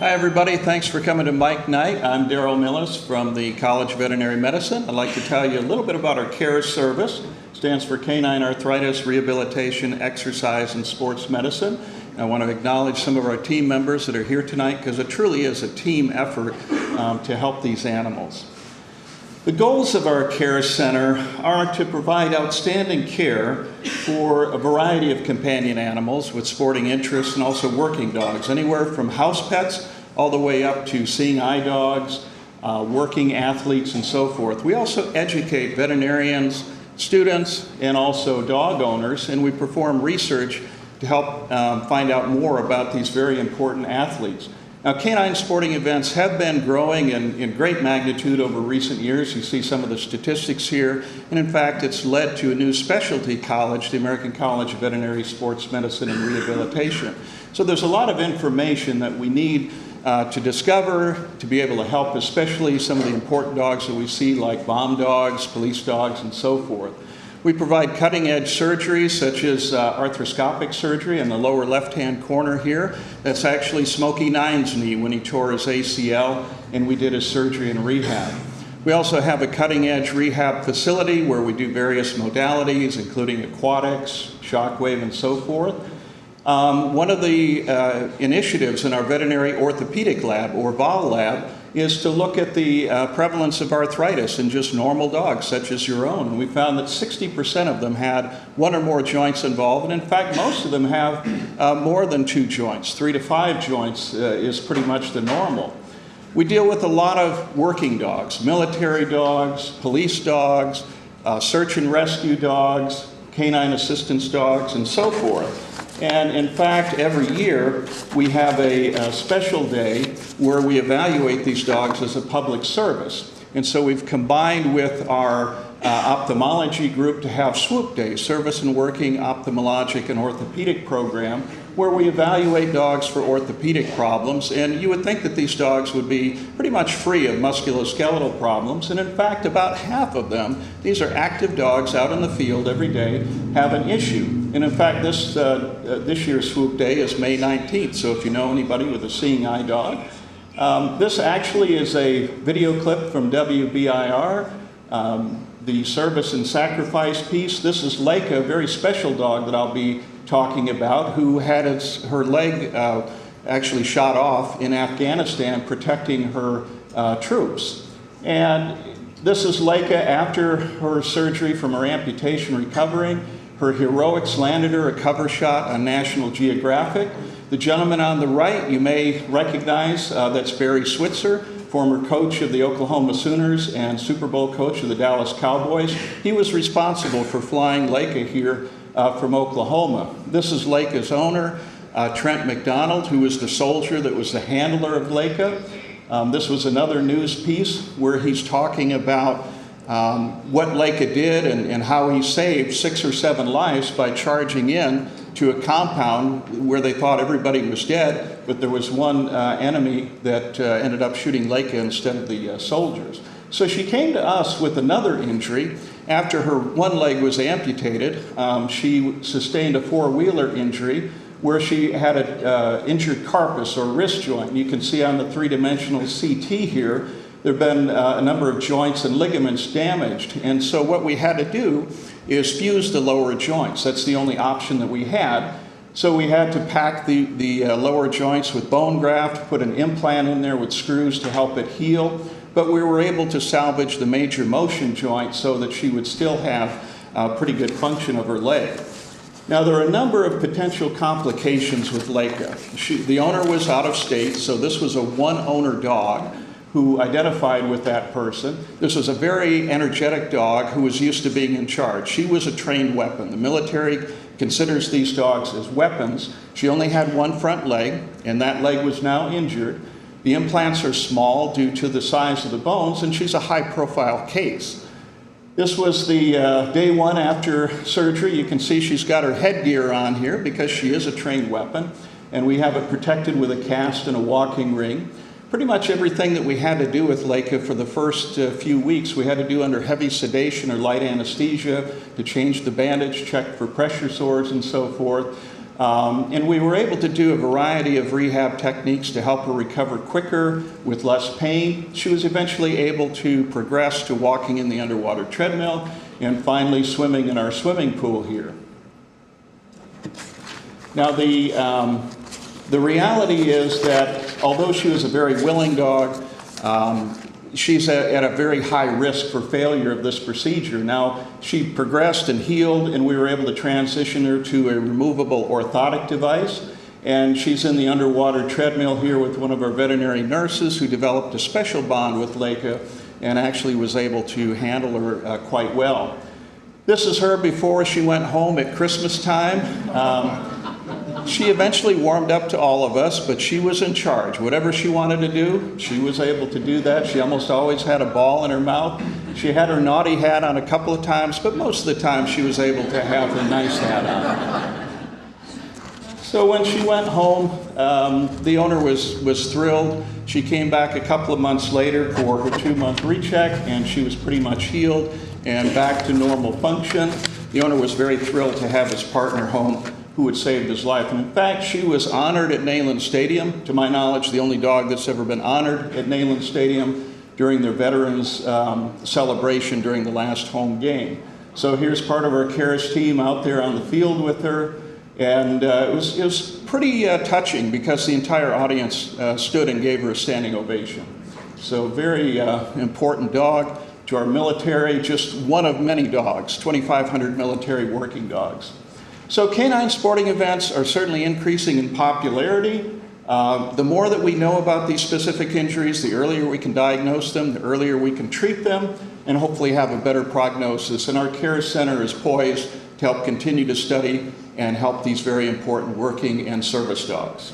Hi everybody, thanks for coming to MicNite. I'm Darryl Millis from the College of Veterinary Medicine. I'd like to tell you a little bit about our CARE service. It stands for Canine, Arthritis, Rehabilitation, Exercise, and Sports Medicine. I want to acknowledge some of our team members that are here tonight because it truly is a team effort to help these animals. The goals of our care center are to provide outstanding care for a variety of companion animals with sporting interests and also working dogs, anywhere from house pets all the way up to seeing eye dogs, working athletes, and so forth. We also educate veterinarians, students, and also dog owners, and we perform research to help find out more about these very important athletes. Now, canine sporting events have been growing in great magnitude over recent years. You see some of the statistics here. And in fact, it's led to a new specialty college, the American College of Veterinary Sports Medicine and Rehabilitation. So there's a lot of information that we need to discover, to be able to help, especially some of the important dogs that we see, like bomb dogs, police dogs, and so forth. We provide cutting-edge surgeries such as arthroscopic surgery in the lower left-hand corner here. That's actually Smokey Nine's knee when he tore his ACL, and we did his surgery and rehab. We also have a cutting-edge rehab facility where we do various modalities, including aquatics, shockwave, and so forth. One of the initiatives in our veterinary orthopedic lab, or VAL lab, is to look at the prevalence of arthritis in just normal dogs, such as your own. And we found that 60% of them had one or more joints involved, and in fact, most of them have more than 2 joints. 3 to 5 joints is pretty much the normal. We deal with a lot of working dogs, military dogs, police dogs, search and rescue dogs, canine assistance dogs, and so forth. And in fact, every year we have a special day where we evaluate these dogs as a public service. And so we've combined with our ophthalmology group to have Swoop Day, Service and Working Ophthalmologic and Orthopedic Program, where we evaluate dogs for orthopedic problems. And you would think that these dogs would be pretty much free of musculoskeletal problems. And in fact, about half of them, these are active dogs out in the field every day, have an issue. And in fact, this year's Swoop Day is May 19th. So if you know anybody with a seeing eye dog, this actually is a video clip from WBIR, the service and sacrifice piece. This is Layka, a very special dog that I'll be talking about, who had her leg actually shot off in Afghanistan protecting her troops. And this is Layka after her surgery from her amputation recovering. Her heroics landed her a cover shot on National Geographic. The gentleman on the right, you may recognize, that's Barry Switzer, former coach of the Oklahoma Sooners and Super Bowl coach of the Dallas Cowboys. He was responsible for flying Layka here from Oklahoma. This is Layka's owner, Trent McDonald, who was the soldier that was the handler of Layka. This was another news piece where he's talking about what Layka did and how he saved 6 or 7 lives by charging in to a compound where they thought everybody was dead, but there was one enemy that ended up shooting Layka instead of the soldiers. So she came to us with another injury. After her one leg was amputated, she sustained a 4-wheeler injury where she had an injured carpus or wrist joint. You can see on the 3-dimensional CT here, there have been a number of joints and ligaments damaged. And so what we had to do is fuse the lower joints. That's the only option that we had. So we had to pack the lower joints with bone graft, put an implant in there with screws to help it heal. But we were able to salvage the major motion joint so that she would still have pretty good function of her leg. Now, there are a number of potential complications with Layka. The owner was out of state, so this was a one-owner dog who identified with that person. This was a very energetic dog who was used to being in charge. She was a trained weapon. The military considers these dogs as weapons. She only had one front leg, and that leg was now injured. The implants are small due to the size of the bones, and she's a high-profile case. This was the day 1 after surgery. You can see she's got her headgear on here because she is a trained weapon, and we have it protected with a cast and a walking ring. Pretty much everything that we had to do with Layka for the first few weeks, we had to do under heavy sedation or light anesthesia to change the bandage, check for pressure sores and so forth. And we were able to do a variety of rehab techniques to help her recover quicker with less pain. She was eventually able to progress to walking in the underwater treadmill and finally swimming in our swimming pool here. Now the reality is that although she was a very willing dog, she's at a very high risk for failure of this procedure. Now, she progressed and healed, and we were able to transition her to a removable orthotic device. And she's in the underwater treadmill here with one of our veterinary nurses who developed a special bond with Layka and actually was able to handle her quite well. This is her before she went home at Christmas time. She eventually warmed up to all of us, but she was in charge. Whatever she wanted to do, she was able to do that. She almost always had a ball in her mouth. She had her naughty hat on a couple of times, but most of the time she was able to have her nice hat on. So when she went home, the owner was thrilled. She came back a couple of months later for her 2-month recheck, and she was pretty much healed and back to normal function. The owner was very thrilled to have his partner home who had saved his life. And in fact, she was honored at Neyland Stadium. To my knowledge, the only dog that's ever been honored at Neyland Stadium during their veterans celebration during the last home game. So here's part of our CARES team out there on the field with her. And it was pretty touching because the entire audience stood and gave her a standing ovation. So very important dog to our military, just one of many dogs, 2,500 military working dogs. So canine sporting events are certainly increasing in popularity. The more that we know about these specific injuries, the earlier we can diagnose them, the earlier we can treat them, and hopefully have a better prognosis. And our CARES Center is poised to help continue to study and help these very important working and service dogs.